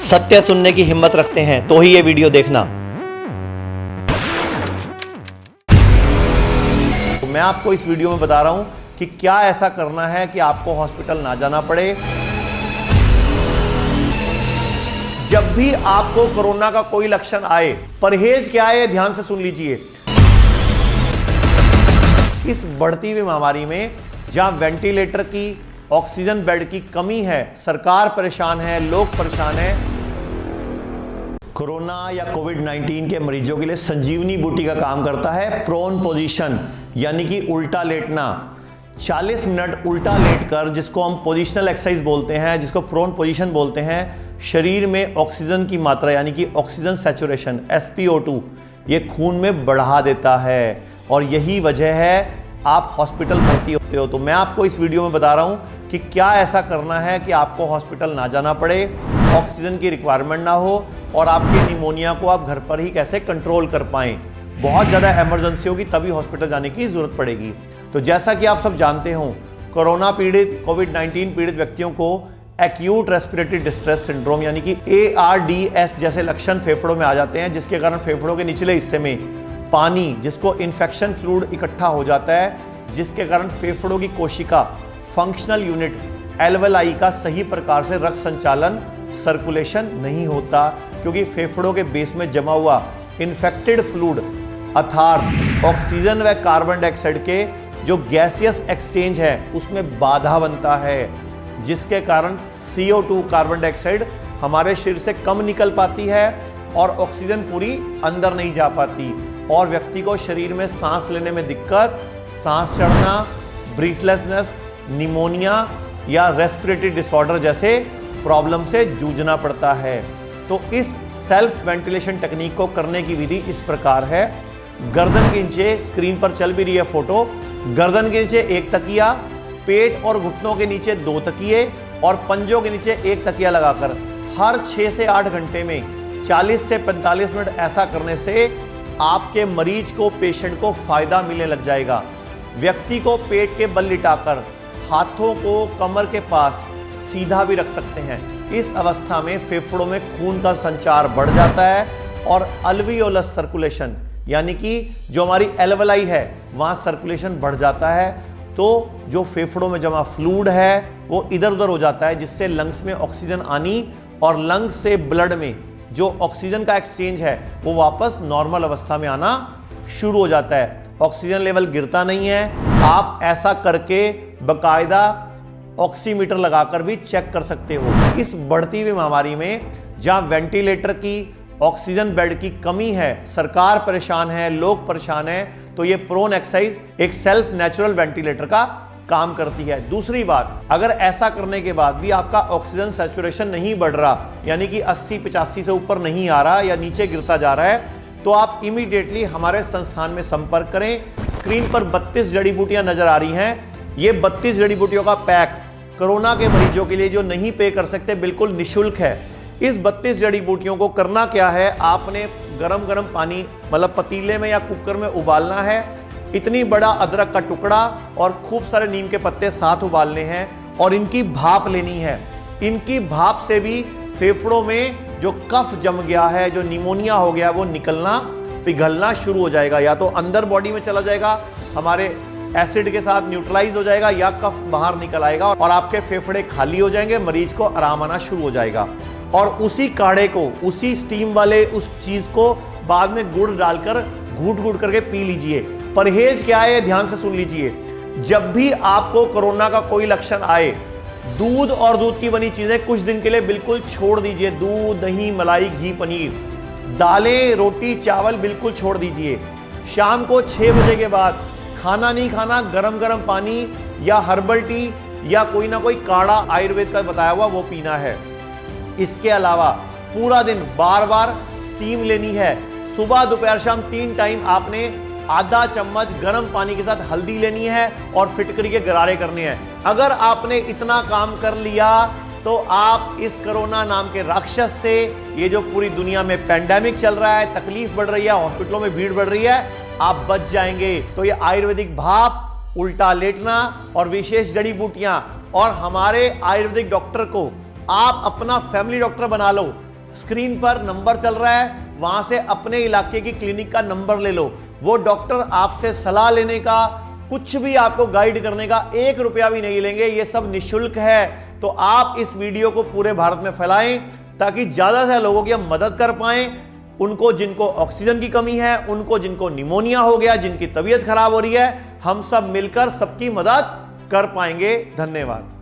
सत्य सुनने की हिम्मत रखते हैं तो ही ये वीडियो देखना। तो मैं आपको इस वीडियो में बता रहा हूं कि क्या ऐसा करना है कि आपको हॉस्पिटल ना जाना पड़े। जब भी आपको कोरोना का कोई लक्षण आए, परहेज क्या है ध्यान से सुन लीजिए। इस बढ़ती हुई महामारी में जहां वेंटिलेटर की, ऑक्सीजन बेड की कमी है, सरकार परेशान है, लोग परेशान हैं, कोरोना या कोविड-19 के मरीजों के लिए संजीवनी बूटी का काम करता है प्रोन पोजीशन, यानी कि उल्टा लेटना। 40 मिनट उल्टा लेटकर, जिसको हम पोजिशनल एक्सरसाइज बोलते हैं, जिसको प्रोन पोजीशन बोलते हैं, शरीर में ऑक्सीजन की मात्रा यानी कि ऑक्सीजन सैचुरेशन SpO2 ये खून में बढ़ा देता है। और यही वजह है आप हॉस्पिटल भर्ती होते हो। तो मैं आपको इस वीडियो में बता रहा हूं कि क्या ऐसा करना है कि आपको हॉस्पिटल ना जाना पड़े, ऑक्सीजन की रिक्वायरमेंट ना हो और आपके निमोनिया को आप घर पर ही कैसे कंट्रोल कर पाएं। बहुत ज़्यादा इमरजेंसी होगी तभी हॉस्पिटल जाने की जरूरत पड़ेगी। तो जैसा कि आप सब जानते हो, कोरोना पीड़ित, कोविड-19 पीड़ित व्यक्तियों को एक्यूट रेस्पिरेटरी डिस्ट्रेस सिंड्रोम यानी कि ARDS जैसे लक्षण फेफड़ों में आ जाते हैं, जिसके कारण फेफड़ों के निचले हिस्से में पानी, जिसको इन्फेक्शन फ्लूइड इकट्ठा हो जाता है, जिसके कारण फेफड़ों की कोशिका, फंक्शनल यूनिट एल्वेलाई का सही प्रकार से रक्त संचालन, सर्कुलेशन नहीं होता, क्योंकि फेफड़ों के बेस में जमा हुआ इन्फेक्टेड फ्लूइड अर्थात ऑक्सीजन व कार्बन डाइऑक्साइड के जो गैसियस एक्सचेंज है उसमें बाधा बनता है, जिसके कारण CO2 कार्बन डाइऑक्साइड हमारे शरीर से कम निकल पाती है और ऑक्सीजन पूरी अंदर नहीं जा पाती और व्यक्ति को शरीर में सांस लेने में दिक्कत, सांस चढ़ना, ब्रीथलेसनेस, निमोनिया या रेस्पिरेटरी डिसऑर्डर जैसे प्रॉब्लम से जूझना पड़ता है। तो इस सेल्फ वेंटिलेशन टेक्निक को करने की विधि इस प्रकार है। गर्दन के नीचे, स्क्रीन पर चल भी रही है फोटो, गर्दन के नीचे एक तकिया, पेट और घुटनों के नीचे 2 तकिए और पंजों के नीचे 1 तकिया लगाकर हर 6 से 8 घंटे में 40 से 45 मिनट ऐसा करने से आपके मरीज को, पेशेंट को फायदा मिलने लग जाएगा। व्यक्ति को पेट के बल लिटाकर हाथों को कमर के पास सीधा भी रख सकते हैं। इस अवस्था में फेफड़ों में खून का संचार बढ़ जाता है और अल्वियोलस सर्कुलेशन यानी कि जो हमारी एल्वेलाई है वहां सर्कुलेशन बढ़ जाता है। तो जो फेफड़ों में जमा फ्लूइड है वो इधर उधर हो जाता है, जिससे लंग्स में ऑक्सीजन आनी और लंग्स से ब्लड में जो ऑक्सीजन का एक्सचेंज है वो वापस नॉर्मल अवस्था में आना शुरू हो जाता है। ऑक्सीजन लेवल गिरता नहीं है। आप ऐसा करके बकायदा ऑक्सीमीटर लगाकर भी चेक कर सकते हो। इस बढ़ती हुई महामारी में जहां वेंटिलेटर की, ऑक्सीजन बेड की कमी है, सरकार परेशान है, लोग परेशान हैं, तो ये प्रोन एक्सरसाइज एक सेल्फ नेचुरल वेंटिलेटर का काम करती है। दूसरी बात, अगर ऐसा करने के बाद भी आपका ऑक्सीजन सैचुरेशन नहीं बढ़ रहा यानी कि 80-85 से ऊपर नहीं आ रहा या नीचे गिरता जा रहा है, तो आप इमीडिएटली हमारे संस्थान में संपर्क करें। स्क्रीन पर 32 जड़ी बूटियां नजर आ रही हैं। ये 32 जड़ी बूटियों का पैक कोरोना के मरीजों के लिए जो नहीं पे कर सकते बिल्कुल निःशुल्क है। इस 32 जड़ी बूटियों को करना क्या है, आपने गरम गरम पानी मतलब पतीले में या कुकर में उबालना है। इतनी बड़ा अदरक का टुकड़ा और खूब सारे नीम के पत्ते साथ उबालने हैं और इनकी भाप लेनी है। इनकी भाप से भी फेफड़ों में जो कफ जम गया है, जो निमोनिया हो गया, वो निकलना, पिघलना शुरू हो जाएगा। या तो अंदर बॉडी में चला जाएगा, हमारे एसिड के साथ न्यूट्रलाइज हो जाएगा, या कफ बाहर निकल आएगा और आपके फेफड़े खाली हो जाएंगे, मरीज को आराम आना शुरू हो जाएगा। और उसी काढ़े को, उसी स्टीम वाले उस चीज को बाद में गुड़ डालकर घूट घूट करके पी लीजिए। परहेज क्या है ध्यान से सुन लीजिए। जब भी आपको कोरोना का कोई लक्षण आए, दूध और दूध की बनी चीजें कुछ दिन के लिए बिल्कुल छोड़ दीजिए। दूध, दही, मलाई, घी, पनीर, दालें, रोटी, चावल बिल्कुल छोड़ दीजिए। शाम को 6 बजे के बाद खाना नहीं खाना, गरम गरम पानी या हर्बल टी या कोई ना कोई काढ़ा आयुर्वेद का बताया हुआ वो पीना है। इसके अलावा पूरा दिन बार बार स्टीम लेनी है। सुबह, दोपहर, शाम 3 टाइम आपने आधा चम्मच गर्म पानी के साथ हल्दी लेनी है और फिटकरी के गरारे करने हैं। अगर आपने इतना काम कर लिया तो आप इस कोरोना नाम के राक्षस से, ये जो पूरी दुनिया में पेंडेमिक चल रहा है, तकलीफ बढ़ रही है, हॉस्पिटलों में भीड़ बढ़ रही है, आप बच जाएंगे। तो ये आयुर्वेदिक भाप, उल्टा लेटना और विशेष जड़ी बूटियां और हमारे आयुर्वेदिक डॉक्टर को आप अपना फैमिली डॉक्टर बना लो। स्क्रीन पर नंबर चल रहा है, वहां से अपने इलाके की क्लिनिक का नंबर ले लो। वो डॉक्टर आपसे सलाह लेने का, कुछ भी आपको गाइड करने का 1 रुपया भी नहीं लेंगे, ये सब निशुल्क है। तो आप इस वीडियो को पूरे भारत में फैलाएं ताकि ज्यादा से ज्यादा लोगों की हम मदद कर पाएं, उनको जिनको ऑक्सीजन की कमी है, उनको जिनको निमोनिया हो गया, जिनकी तबीयत खराब हो रही है, हम सब मिलकर सबकी मदद कर पाएंगे। धन्यवाद।